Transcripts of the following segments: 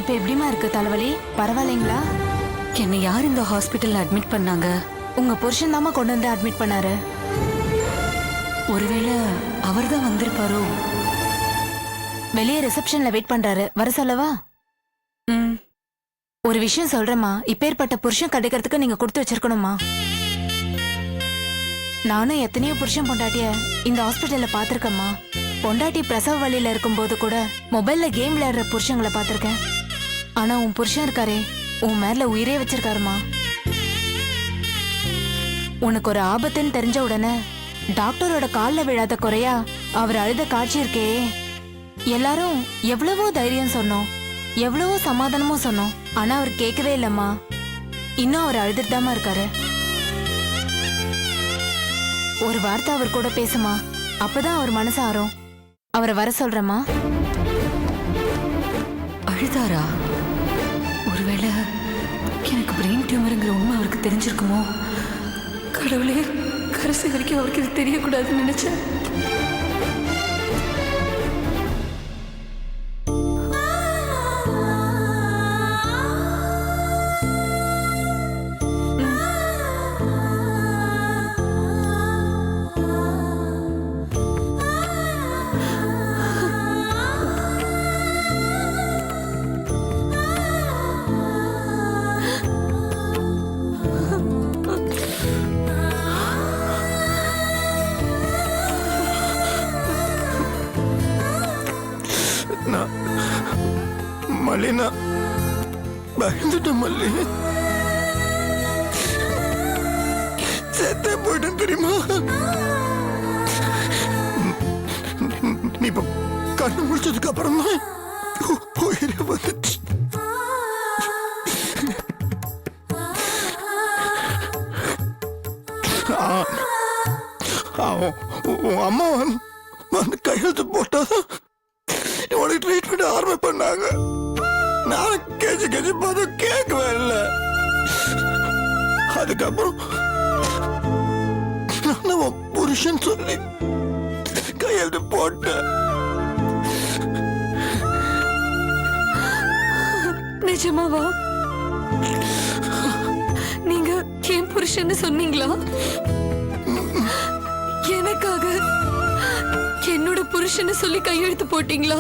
இப்ப எப்படிமா இருக்கு தலைவலி? பரவாயில்லைங்களா? என்னை யார் இந்த ஹாஸ்பிட்டல்ல அட்மிட் பண்ணாங்க? உங்க புருஷன் தாமா கொண்டு வந்து அட்மிட் பண்ணாரு. ஒருவேளை அவர்தான் வந்திருப்பாரோ? வெளியே ரிசப்ஷன்ல வெயிட் பண்றாரு, வர சொல்லவா? ஒரு விஷயம் சொல்றேம்மா, இப்பேற்பட்ட புருஷன் கிடைக்கிறதுக்கு நீங்க கொடுத்து வச்சிருக்கணுமா? நானும் எத்தனையோ புருஷன் பொண்டாட்டிய இந்த ஹாஸ்பிட்டல்ல பாத்திருக்கேம்மா. பொண்டாட்டி பிரசவ வழியில இருக்கும் போது கூட மொபைல்ல கேம் விளையாடுற புருஷங்களை பாத்திருக்கேன். ஆனா உன் புருஷன் இருக்காரே, உன் மேல உயிரே வச்சிருக்காருமா. உனக்கு ஒரு ஆபத்துன்னு தெரிஞ்ச உடனே டாக்டரோட கால்ல விழாத குறையா அவர் அழுத காட்சி இருக்கே. எல்லாரும் எவ்வளவோ தைரியம் சொன்னோம், எவ்வளவோ சமாதானமும் சொன்னோம். ஆனா அவர் கேட்கவே இல்லம்மா. இன்னும் அவர் அழுதுட்டு தாமா இருக்காரு. ஒரு வார்த்தை அவர் கூட பேசுமா, அப்பதான் அவர் மனசு ஆறும். அவரை வர சொல்றமா. அழுதாரா? ஒருவேளை எனக்கு பிரெயின் டியூமருங்கிற உண்மை அவருக்கு தெரிஞ்சிருக்குமோ? கடவுளே, கடைசி வரைக்கும் அவருக்கு இது தெரியக்கூடாதுன்னு நினைச்சேன். மல்லினா பயந்துட்டேன். மல்லி செத்தே போயிட்டேன் தெரியுமா? நீ இப்ப கண்ணு முடிச்சதுக்கு அப்புறம் தான் உயிரே வந்துச்சு. உன் அம்மா வந்து கையெழுத்து போட்டாதான் உனக்கு ட்ரீட்மெண்ட் ஆரம்பி பண்ணாங்க. நான் கேஜி பார்த்தோம், கேட்கவே இல்லை. அதுக்கப்புறம் நான் புருஷன் சொல்லி கையெழுத்து போட்டேன். நிஜமாவா? நீங்க என் புருஷன்னு சொன்னீங்களா? எனக்காக என்னோட புருஷன்னு சொல்லி கையெழுத்து போட்டீங்களா?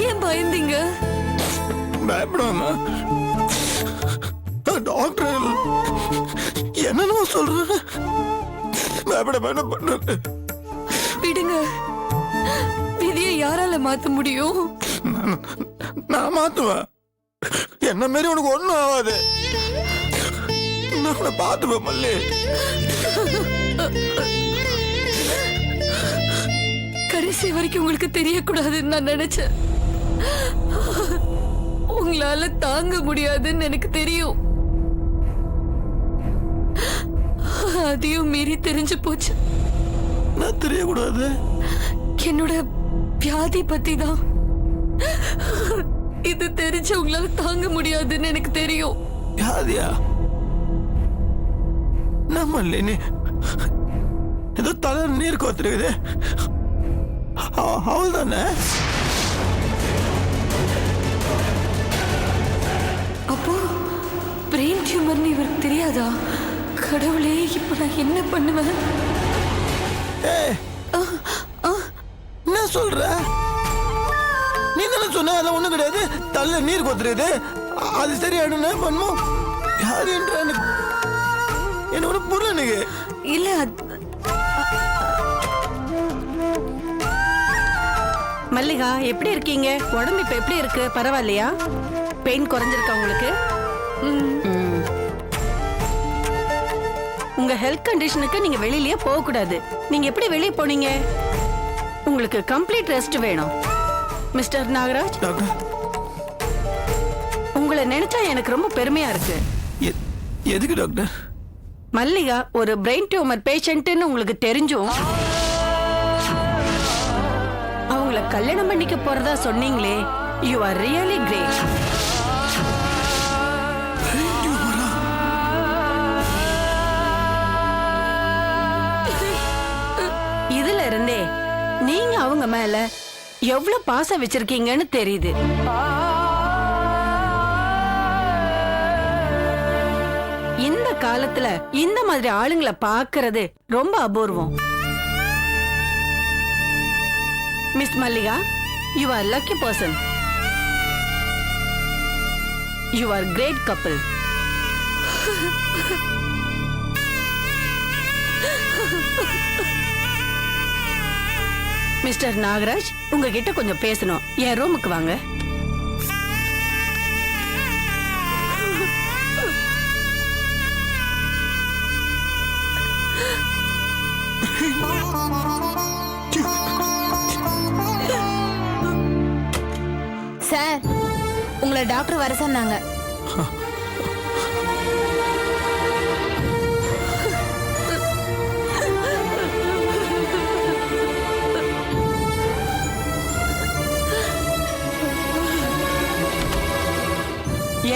ஏன் பயந்தீங்க? பயப்படாம டாக்டர் என்னன்னு சொல்ற? பயப்பட பண்ண விடுங்க. விதியை யாரால மாத்த முடியும்? நான் மாத்துவேன். என்ன மாரி உனக்கு ஒண்ணும் ஆகாது. நான் பாத்துவேன் மல்லி. கடைசி வரைக்கும் உங்களுக்கு தெரியக்கூடாதுன்னு நான் நினைச்சேன். உங்களால தாங்க முடியாதுன்னு எனக்கு தெரியும். அதையும் மீறி தெரிஞ்சு போச்சு. நான் தெரியக்கூடாது. என்னோட வியாதி பத்தி தான். இது தெரிஞ்ச உங்களால தாங்க முடியாதுன்னு எனக்கு தெரியும். வியாதியா? நம்ம இல்லைன்னு ஏதோ தலை நீர் கோத்துருக்குது, அவள் தானே? அப்போ பிரெயின் டியூமர்னு இவருக்கு தெரியாதா? கடவுளே, இப்ப நான் என்ன பண்ணுவேன்? என்ன சொல்ற? நீ தானே சொன்ன அதெல்லாம் ஒண்ணும் கிடையாது, தலை நீர் கோத்துருக்குது, அது சரியானு பண்ணும். யாரு என்ற என்ன ஒரு புரியல எனக்கு. இல்ல, மல்லிகா எப்படி இருக்கீங்க? உடம்பு இப்ப எப்படி இருக்கு? பரவாயில்லையா? பெயின் குறைஞ்சிருக்கா உங்களுக்கு? உங்க ஹெல்த் கண்டிஷனுக்கு நீங்க வெளியிலயே போக கூடாது. நீங்க எப்படி வெளியே போனீங்க? உங்களுக்கு கம்ப்ளீட் ரெஸ்ட் வேணும். மிஸ்டர் நாகராஜ், உங்களை நினைச்சா எனக்கு ரொம்ப பெருமையா இருக்கு. எதுக்கு டாக்டர்? மல்லிகா ஒரு பிரெயின் டியூமர் பேஷண்ட்னு உங்களுக்கு தெரிஞ்சும் அவங்கள கல்யாணம் பண்ணிக்க போறதா சொன்னீங்களே. You are really great. அவங்க மேல எவ்வளவு பாசம் வச்சிருக்கீங்கன்னு தெரியுது. இந்த காலத்துல இந்த மாதிரி ஆளுங்களை பார்க்கிறது ரொம்ப அபூர்வம். Miss Mallika, you are lucky person. You are great couple. Mister Nagaraj, உங்ககிட்ட கொஞ்சம் பேசணும். என் ரூமுக்கு வாங்க. சார், உங்களை டாக்டர் வர சொன்னாங்க.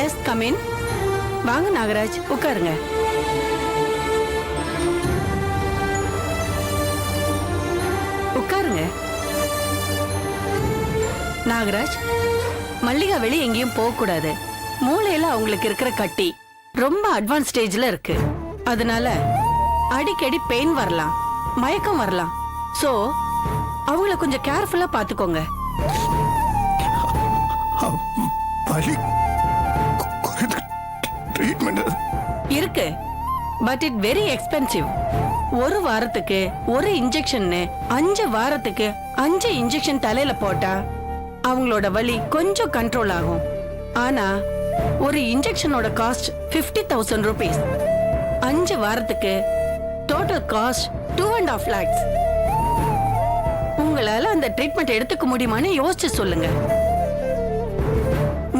Yes, come in. வாங்க நாகராஜ், உட்காருங்க. உட்காருங்க. நாகராஜ், மல்லிகா வெளியே எங்கேயும் போக கூடாது. மூளையில அவங்களுக்கு இருக்கிற கட்டி ரொம்ப அட்வான்ஸ் ஸ்டேஜ்ல இருக்கு. அதனால அடிக்கடி பெயின் வரலாம், மயக்கம் வரலாம். சோ அவங்கள கொஞ்சம் கேர்ஃபுல்லா பாத்துக்கோங்க. இருக்கு, பட் இட் வெரி எக்ஸ்பென்சிவ். ஒரு வாரத்துக்கு ஒரு இன்ஜெக்ஷன், 5 வாரத்துக்கு 5 இன்ஜெக்ஷன் தலையில போட்டா அவங்களோட வலி கொஞ்சம் கண்ட்ரோல் ஆகும். ஆனா ஒரு இன்ஜெக்ஷனோட காஸ்ட் 50,000 rupees. 5 வாரத்துக்கு டோட்டல் காஸ்ட் 2.5 lakhs. உங்களால அந்த ட்ரீட்மெண்ட் எடுத்துக்க முடியுமான்னு யோசிச்சு சொல்லுங்க.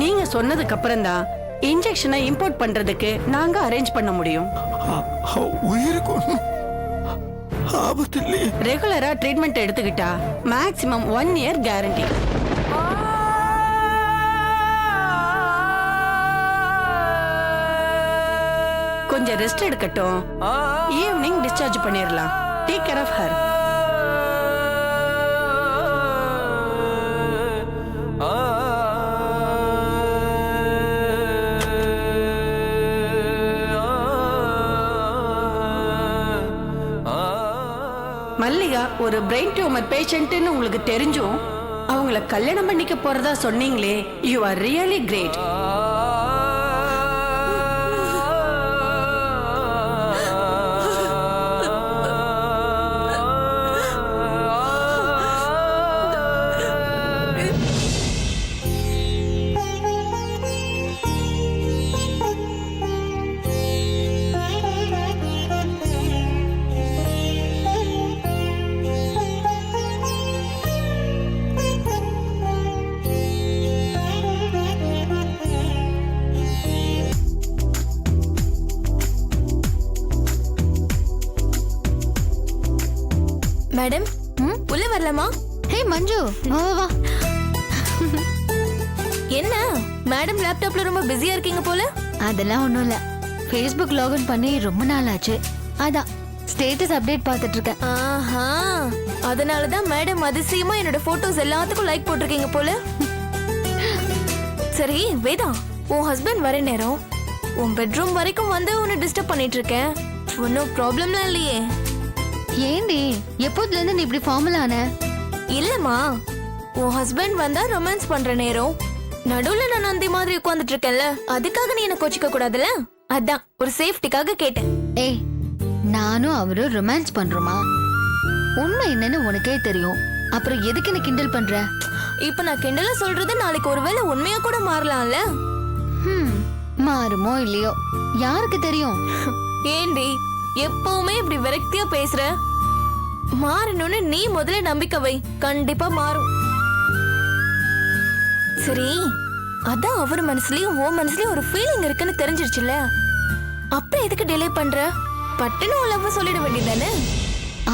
நீங்க சொன்னதுக்கு அப்புறம் தான் இன்ஜெக்ஷனை இம்போர்ட் பண்றதுக்கு நாங்க அரேஞ்ச் பண்ண முடியும். ரெகுலரா ட்ரீட்மெண்ட் எடுத்துக்கிட்டா மேக்ஸிமம் 1 year கேரண்டி. கொஞ்சம் ரெஸ்ட் எடுக்கட்டும். ஈவினிங் டிஸ்சார்ஜ் பண்ணிடலாம். Take care of her. Mallika ஒரு பிரெயின் டியூமர் பேஷண்ட்னு உங்களுக்கு தெரிஞ்சும் அவங்கள கல்யாணம் பண்ணிக்க போறதா சொன்னீங்களே, you are really great. Madam, உள்ள வரலாமா? ஹே மஞ்சு, வா வா. என்ன மேடம் லேப்டாப்ல ரொம்ப பிஸியா இருக்கீங்க போல? அதெல்லாம் ஒண்ணும் இல்ல. Facebook லாகின் பண்ணி ரொம்ப நாள் ஆச்சு. அதான் ஸ்டேட்டஸ் அப்டேட் பார்த்துட்டு இருக்கேன். ஆஹா, அதனாலதான் மேடம் அதிசயமா என்னோட போட்டோஸ் எல்லாத்துக்கும் லைக் போட்டிருக்கீங்க போல. சரி வேதா, உன் ஹஸ்பண்ட் வர நேரம் உன் பெட்ரூம் வரைக்கும் வந்து உன்னை டிஸ்டர்ப் பண்ணிட்டு இருக்கேன். ஒன்னும் ப்ராப்ளம்லாம் இல்லையே? ஏண்டி எப்போதுல இருந்து நீ இப்படி ஃபார்மல் ஆன? இல்லம்மா, உன் ஹஸ்பண்ட் வந்தா ரொமான்ஸ் பண்ற நேரம் நடுவுல நான் நந்தி மாதிரி உட்கார்ந்துட்டு இருக்கேன்ல, அதுக்காக நீ என்ன கோச்சிக்க கூடாதுல. அதான் ஒரு சேஃப்டிக்காக கேட்டேன். ஏய், நானும் அவரும் ரொமான்ஸ் பண்றோமா? உண்மை என்னன்னு உனக்கே தெரியும். அப்புறம் எதுக்கு என்ன கிண்டல் பண்ற? இப்ப நான் கிண்டல சொல்றது நாளைக்கு ஒருவேளை உண்மையா கூட மாறலாம்ல. மாறுமோ இல்லையோ யாருக்கு தெரியும்? ஏண்டி எப்பவுமே இப்படி விரக்தியா பேசுற? மாறணும்னு நீ முதல்ல நம்பிக்கை வை, கண்டிப்பா மாறும். சரி, அதான் அவர் மனசுலயும் உன் மனசுலயும் ஒரு ஃபீலிங் இருக்குன்னு தெரிஞ்சிருச்சுல, அப்புறம் எதுக்கு டிலே பண்ற? பட்டுன்னு உலக சொல்லிட வேண்டியதானே?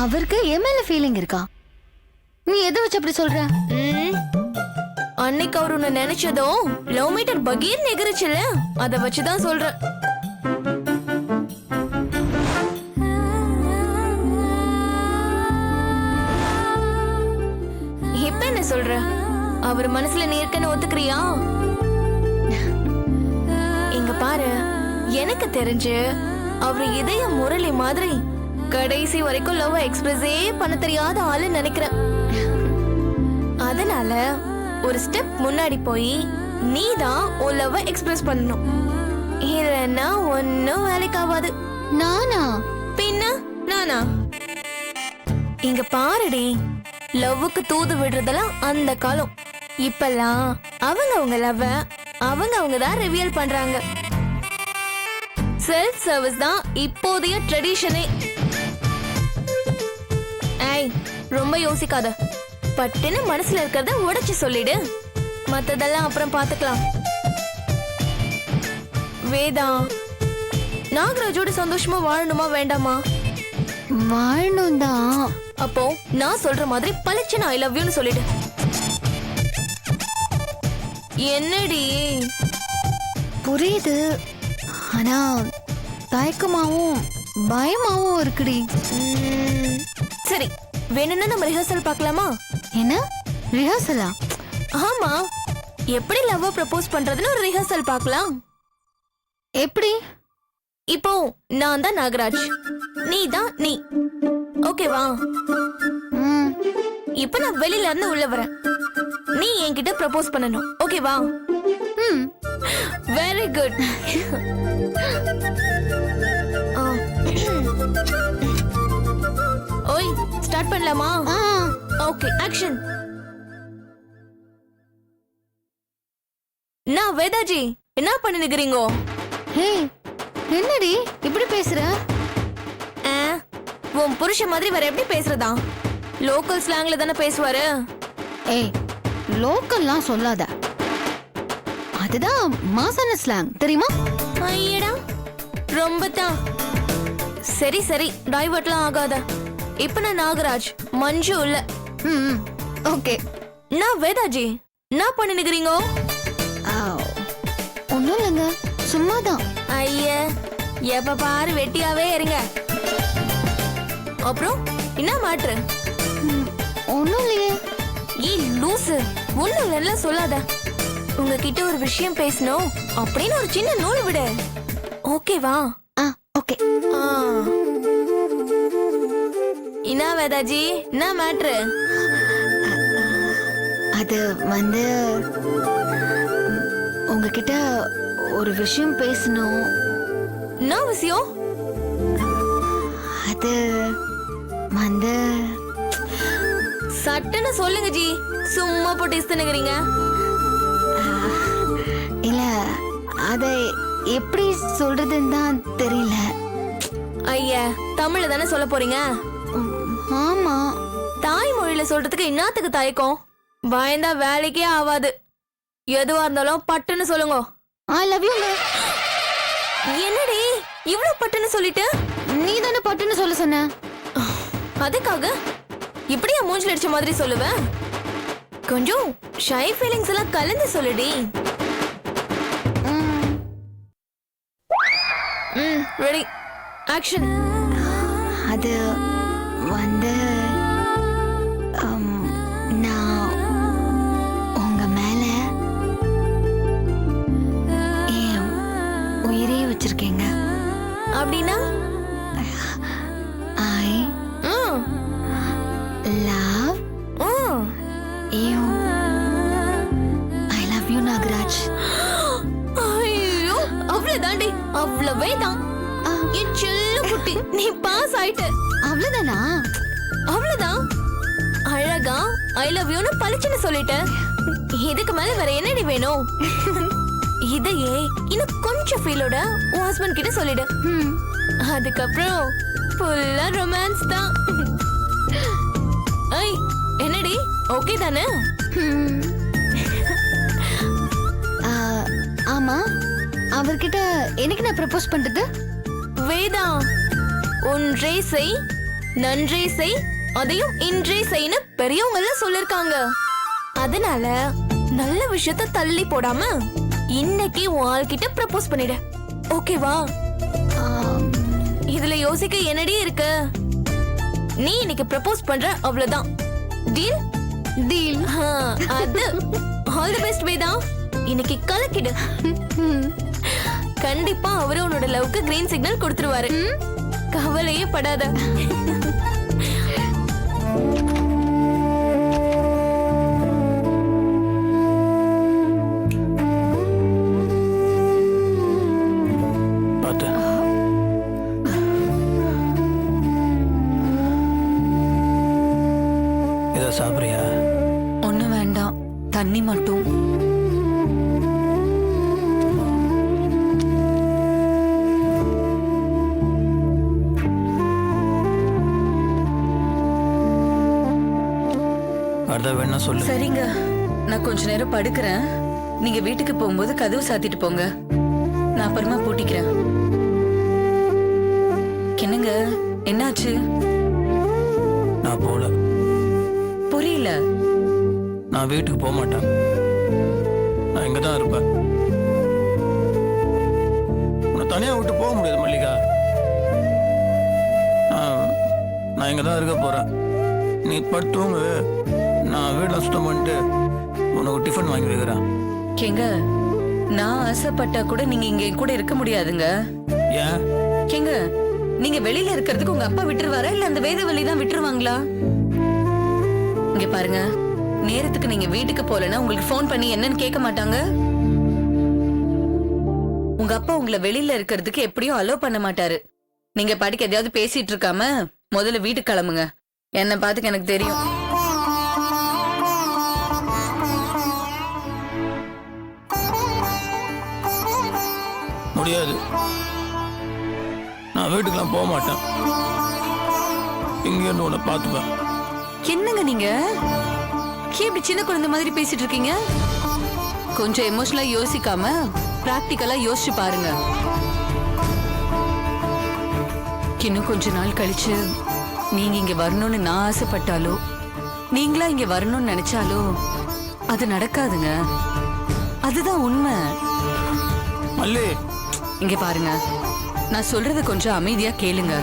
அவருக்கு என் மேல ஃபீலிங் இருக்கா? நீ எதை வச்சு அப்படி சொல்ற? அன்னைக்கு அவர் உன்னை நினைச்சதும் லவ் மீட்டர் பகீர் நெகிருச்சுல, அதை வச்சுதான் சொல்றேன். சொல்ற? அவர் மனசுல நீ இருக்கன்னு ஒத்துக்கிறியா? இங்க பாரு, எனக்கு தெரிஞ்சு அவர் இதய முரளி மாதிரி கடைசி வரைக்கும் லவ் எக்ஸ்பிரஸே பண்ண தெரியாத ஆளு நினைக்கிறேன். அதனால ஒரு ஸ்டெப் முன்னாடி போய் நீ தான் உன் லவ் எக்ஸ்பிரஸ் பண்ணணும். இல்லைன்னா ஒன்னும் வேலைக்கு ஆகாது. நானா? பின்ன நானா? இங்க பாருடி, லவ்வுக்கு தூது விடுறதெல்லாம் அந்த காலம். இப்பெல்லாம் அவங்க லவ்வ அவங்க தான் ரிவீல் பண்றாங்க. செல்ஃப் சர்வீஸ் தான் இப்போதைய ட்ரெடிஷனே. ஏய், ரொம்ப யோசிக்காத. பட்டுன்னு மனசுல இருக்கிறத உடைச்சு சொல்லிடு. மத்ததெல்லாம் அப்புறம் பாத்துக்கலாம். வேதா, நாகராஜோட சந்தோஷமா வாழணுமா வேண்டாமா? வாழணும் தான். அப்போ நான் சொல்ற மாதிரி பளிச்சுன்னு ஐ லவ் யூன்னு சொல்லிடு. என்னடி? புரியுது, ஆனா தயக்கமாவும் பயமாவும் இருக்குடி. சரி, வேணும்னா நம்ம ரிஹர்சல் பார்க்கலாமா? என்ன ரிஹர்சலா? ஆமா, எப்படி லவ் ப்ரப்போஸ் பண்றதுன்னு ஒரு ரிஹர்சல் பார்க்கலாம். எப்படி? இப்போ நான் தான் நாகராஜ், நீ தான் நீ. ஓகேவா? ம், இப்போ நான் வெளியில இருந்து உள்ள வரேன். நீ என்கிட்ட ப்ரப்போஸ் பண்ணணும். ஓகேவா? ம். Very good. ஓய், ஸ்டார்ட் பண்ணலாமா? ஆ, ஓகே, ஆக்ஷன். நான் வேதாஜி, என்ன பண்ணிருக்கிறீங்க? ஹே, என்னடி இப்படி பேசுற? உன் புருஷன் மாதிரி வேற எப்படி பேசுறதா? லோக்கல் ஸ்லாங்ல தானே பேசுவாரு. ஏய், லோக்கல்லாம் சொல்லாத. அதுதான் மாசான ஸ்லாங், தெரியுமா? ஐயடா, ரொம்ப தான். சரி சரி, டைவர்ட்லாம் ஆகாத. இப்ப நான் நாகராஜ், மஞ்சு இல்ல. ம், ஓகே. நான் வேதாஜி, என்ன பண்ணிருக்கிறீங்க? ஒன்றும் இல்லைங்க, சும்மாதான். ஐய, எப்ப பாரு வெட்டியாவே இருங்க. அப்புறம் என்ன மாற்று? ஒன்றும் இல்லையே. ஏ லூசு, ஒண்ணும் இல்ல சொல்லாத. உங்ககிட்ட ஒரு விஷயம் பேசணும் அப்படின்னு ஒரு சின்ன நூல் விடு. ஓகேவா? ஆ, ஓகே. என்ன வேதாஜி, என்ன மேட்ரு? அது வந்து உங்ககிட்ட ஒரு விஷயம் பேசணும். என்ன விஷயம்? அது வந்து சட்டுன்னு சொல்லுங்க ஜி, சும்மா போட்டு இஸ்தனுக்கிறீங்க. இல்ல, அதை எப்படி சொல்றதுன்னு தான் தெரியல. ஐயா, தமிழ்ல தானே சொல்ல போறீங்க? ஆமா. தாய்மொழியில சொல்றதுக்கு என்னத்துக்கு தயக்கம்? பயந்தா வேலைக்கே ஆவாது. எதுவா இருந்தாலும் பட்டுன்னு சொல்லுங்க. I love you. என்னடி இவ்ளோ பட்டுன்னு சொல்லிட்டு? நீ தானே பட்டுன்னு சொல்ல சொன்ன. அதுக்காக இப்படியா மூஞ்சில அடிச்ச மாதிரி சொல்லுவேன்? கொஞ்சம் ஷை ஃபீலிங்ஸ் எல்லாம் கலந்து சொல்லுடி. Ready, action. அது வந்து நான் உங்க மேல என் உயிரே வச்சிருக்கேங்க. அப்படின்னா? I love you. I love you Nagaraj. ஐயோ, அவ்வளவுதாண்டி, அவ்வளவே தான். என் செல்ல குட்டி, நீ பாஸ் ஆயிட்ட. அவ்வளவுதானா? அவ்வளவுதான். அழகா ஐ லவ் யூன்னு பளிச்சுன்னு சொல்லிட்ட. இதுக்கு மேல வேற என்னடி வேணும்? இதையே இன்னும் கொஞ்சம் ஃபீலோட உன் ஹஸ்பண்ட் கிட்ட சொல்லிடு. அதுக்கப்புறம் ஃபுல்லா ரொமான்ஸ் தான். ஐ, என்னடி ஓகே தானே? ஆமா, அவர்கிட்ட எனக்கு நான் ப்ரப்போஸ் பண்றது? வேதா, ஒன்றே செய், நன்றே செய், அதையும் இன்றே செய்ன்னு பெரியவங்க எல்லாம் சொல்லிருக்காங்க. அதனால நல்ல விஷயத்த தள்ளி போடாம இன்னைக்கு உன் ஆள்கிட்ட ப்ரப்போஸ் பண்ணிடு. ஓகேவா? இதுல யோசிக்க என்னடி இருக்கு? நீ இன்னைக்கு ப்ரப்போஸ் பண்ற, அவ்வளவுதான். டீல்? டீல். அது ஆல் தி பெஸ்ட் வேதா. இன்னைக்கு கலக்கிடு. கண்டிப்பா அவரு உன்னோட லவ்க்கு கிரீன் சிக்னல் கொடுத்துருவாரு. கவலையே படாத. பார்த்து இதை சாப்பிட்றியா? ஒண்ணு வேண்டாம், தண்ணி மட்டும். வரதா வேணா சொல்லு. சரிங்க, நான் கொஞ்ச நேரம் படுக்கிறேன். நீங்க வீட்டுக்கு போகும்போது கதவு சாத்திட்டு போங்க, நான் அப்புறமா பூட்டிக்கிறேன். என்னங்க, என்னாச்சு? நான் போகல. புரியல. நான் வீட்டுக்கு போக மாட்டேன். நான் இங்கே தான் இருப்பேன். உன்னை தனியாக விட்டு போக முடியாது மல்லிகா. நான் இங்கே தான் இருக்க போகிறேன். நீ படுத்துவங்க. நான் வீட்டில் சுத்தம் பண்ணிட்டு உனக்கு டிஃபன் வாங்கி வைக்கிறேன். ஏங்க, நான் ஆசைப்பட்டா கூட நீங்க இங்க என் கூட இருக்க முடியாதுங்க. ஏன்? ஏங்க, நீங்க வெளியில இருக்கிறதுக்கு உங்க அப்பா விட்டுருவாரா இல்ல அந்த வேதவழி தான் விட்டுருவாங்களா? இங்க பாருங்க, நேரத்துக்கு நீங்க வீட்டுக்கு போலனா உங்களுக்கு ஃபோன் பண்ணி என்னன்னு கேட்க மாட்டாங்க. உங்க அப்பா உங்களை வெளியில இருக்கிறதுக்கு எப்படியும் அலோ பண்ண மாட்டாரு. நீங்க பாட்டுக்கு எதையாவது பேசிட்டு இருக்காம முதல்ல வீட்டுக்கு கிளம்புங்க. என்ன பாத்துக்க எனக்கு தெரியும். முடியாது. நான் வீட்டுக்கெல்லாம் போக மாட்டேன். இங்கே உன்னை பார்த்துப்பேன். என்னங்க நீங்க ஏன் இப்படி சின்ன குழந்தை மாதிரி பேசிட்டு இருக்கீங்க? கொஞ்சம் எமோஷனலா யோசிக்காம பிராக்டிக்கலா யோசிச்சு பாருங்க. இன்னும் கொஞ்ச நாள் கழிச்சு நீங்க இங்க வரணும்னு நான் ஆசைப்பட்டாலோ நீங்களா இங்க வரணும்னு நினைச்சாலோ அது நடக்காதுங்க. அதுதான் உண்மை. மல்லி, இங்க பாருங்க, நான் சொல்றத கொஞ்சம் அமைதியா கேளுங்க.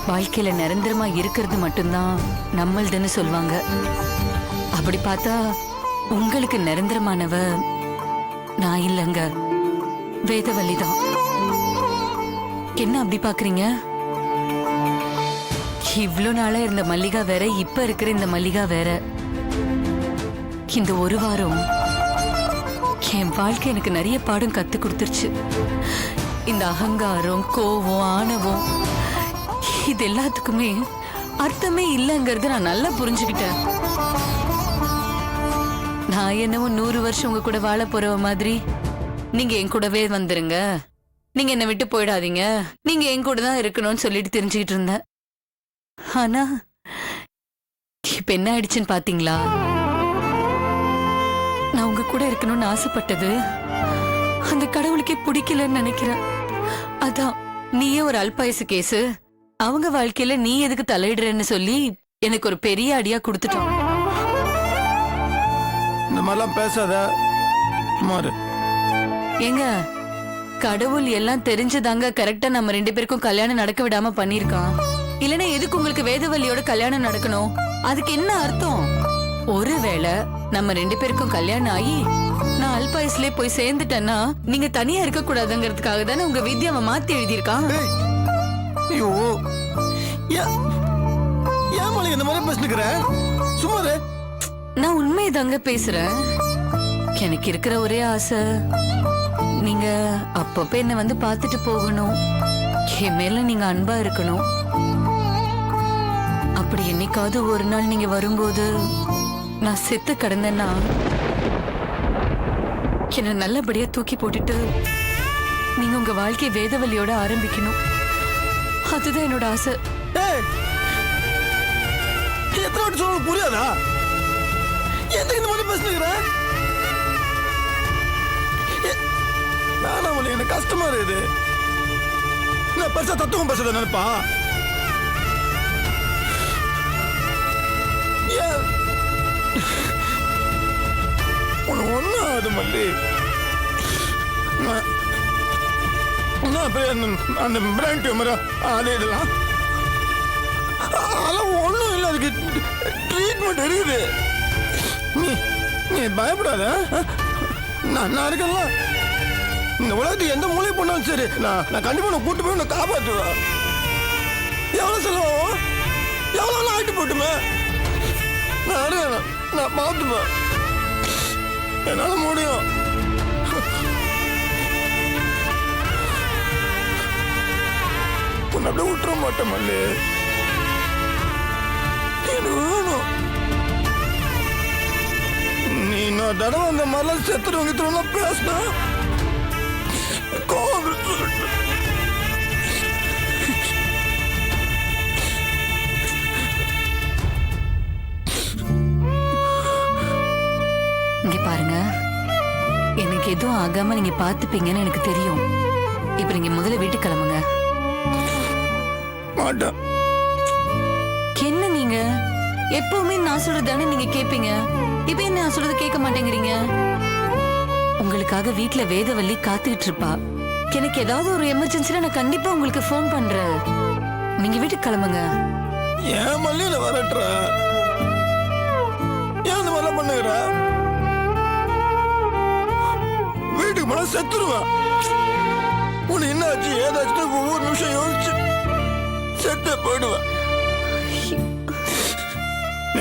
வாழ்க்கையில நிரந்தரமா இருக்கிறது மட்டும்தான் நம்மள்துன்னு சொல்லுவாங்க. அப்படி பார்த்தா உங்களுக்கு நிரந்தரமானவ நான் இல்லைங்க, வேதவல்லி தான். என்ன அப்படி பாக்குறீங்க? இவ்ளோ நாளா இருந்த மல்லிகா வேற, இப்ப இருக்கிற இந்த மல்லிகா வேற. இந்த ஒரு வாரம் என் வாழ்க்கை எனக்கு நிறைய பாடம் கத்து கொடுத்துருச்சு. இந்த அகங்காரம், கோவம், ஆணவம் இது எல்லாத்துக்குமே அர்த்தமே இல்லைங்கிறது நான் நல்லா புரிஞ்சுக்கிட்டேன். நான் என்னவோ 100 வருஷம் உங்க கூட வாழ போறவ மாதிரி நீங்க என் கூடவே வந்துருங்க, நீங்க என்னை விட்டு போயிடாதீங்க, நீங்க என் கூட தான் இருக்கணும்னு சொல்லிட்டு தெரிஞ்சுக்கிட்டு இருந்தேன். ஆனா இப்ப என்ன ஆயிடுச்சுன்னு பாத்தீங்களா? நான் உங்க கூட இருக்கணும்னு ஆசைப்பட்டது அந்த கடவுளுக்கே பிடிக்கலன்னு நினைக்கிறேன். அதான் நீயே ஒரு அல்பாயுசு கேசு, அவங்க வாழ்க்கையில நீ எதுக்கு தலையிடுறன்னு சொல்லி எனக்கு ஒரு பெரிய அடியா கொடுத்துட்டான். இந்த மாதிரிலாம் பேசாத. சுமாரு. ஏங்க, கடவுள் எல்லாம் தெரிஞ்சுதாங்க கரெக்டா நம்ம 2 பேருக்கும் கல்யாணம் நடக்க விடாம பண்ணிருக்கான். இல்லனா எதுக்கு உங்களுக்கு வேதவல்லியோட கல்யாணம் நடக்கணும்? அதுக்கு என்ன அர்த்தம்? ஒருவேளை நம்ம 2 பேருக்கும் கல்யாணம் ஆகி நான் அல்பாயுஸ்லயே போய் சேர்ந்துட்டேன்னா நீங்க தனியா இருக்க கூடாதுங்கிறதுக்காக தானே உங்க வித்யாவை மாத்தி எழுதியிருக்கான். ஐயோ, ஏன் மல்லி இந்த மாதிரி பேசினுக்கிற? சுமாரு. நான் உண்மைதாங்க பேசுறேன். எனக்கு இருக்கிற ஒரே ஆசை நீங்க அப்பப்ப என்ன வந்து பார்த்துட்டு போகணும், என் மேல நீங்க அன்பா இருக்கணும். அப்படி என்னைக்காவது ஒரு நாள் நீங்க வரும்போது நான் செத்து கிடந்தேன்னா என்ன நல்லபடியா தூக்கி போட்டுட்டு நீங்க உங்க வாழ்க்கை வேதவல்லியோட ஆரம்பிக்கணும். அதுதான் என்னோட ஆசை. எத்தனை வாட்டி சொல்ல புரியாதா? எதுக்கு இந்த மாதிரி பேசினுக்கிற? வேணாம், எனக்கு கஷ்டமா இருக்குது. நான் பெருசா தத்துவம் பேசுறத நினைப்பா? உனக்கு ஒன்றும் ஆகுது மல்லி. அந்த பிரெயின் டியூமரா அது இதெல்லாம் அதெல்லாம் ஒன்றும் இல்லை. அதுக்கு ட்ரீட்மெண்ட் இருக்குது. நீ நீ பயப்படாத. நான் இருக்கேன்ல. இந்த உலகத்துக்கு எந்த மூலை போனாலும் சரி, நான் கண்டிப்பா நான் கூட்டு போய் உன்னை காப்பாற்றுவேன். எவ்வளவு செலவாகும்? எவ்வளவு ஆயிட்டு போட்டுமே, நான் அறிவேன். நான் பார்த்துப்பேன். என்னால முடியும். உன்னை அப்படியே விட்டுற மாட்டேன் மல்லி. எனக்கு வேணும். நீ நான் தடவை அந்த மாதிரிலாம் செத்துருவங்க பேசினா கோவம் சொல்லிட்டு. இங்க பாருங்க, எனக்கு எதுவும் ஆகாம நீங்க பாத்துப்பீங்கன்னு எனக்கு தெரியும். இப்ப நீங்க முதல்ல வீட்டுக்கு கிளம்புங்க. மாட்டேன். என்ன நீங்க எப்பவுமே நான் சொல்றதானே நீங்க கேப்பீங்க. இப்ப என்ன நான் சொல்றது கேட்க மாட்டேங்கிறீங்க? உங்களுக்காக வீட்ல வேதவல்லி காத்துக்கிட்டு இருப்பா. எனக்கு ஏதாவது ஒரு எமர்ஜென்சில நான் கண்டிப்பா உங்களுக்கு ஃபோன் பண்றேன். நீங்க வீட்டுக்கு கிளம்புங்க. ஏன் மல்லியில வரட்டுற? ஏன் இந்த மாதிரிலாம் பண்ணுகிற? வீட்டுக்கு போனா செத்துருவேன். உனக்கு என்ன ஆச்சு ஏதாச்சும் ஒவ்வொரு நிமிஷம் யோசிச்சு செத்த போயிடுவேன்.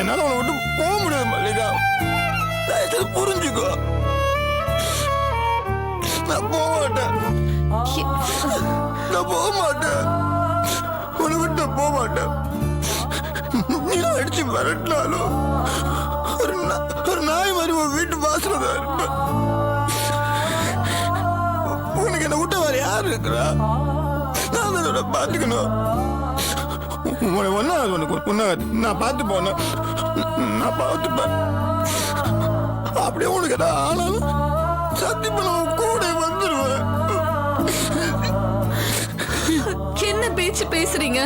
என்னால உன்னை விட்டு போக முடியாது மல்லிகா. தயவுசெய்து புரிஞ்சுக்கோ. நான் போக மாட்டேன். நான் போக மாட்டேன். உன்னை விட்டு போக மாட்டேன். நீ அடிச்சு மிரட்டினாலும் ஒரு நாய் மாதிரி உன் வீட்டு வாசல தான் இருப்பேன். உனக்கு என்ன விட்ட வேற யாரு இருக்கிறா? நான் அதோட பாத்துக்கணும். நான் பார்த்து போனேன். நான் பார்த்துப்பேன். அப்படியே உனக்கு ஏதாவது ஆனாலும் சத்தியமா நான் கூட வந்துடுவேன். என்ன பேச்சு பேசுறீங்க?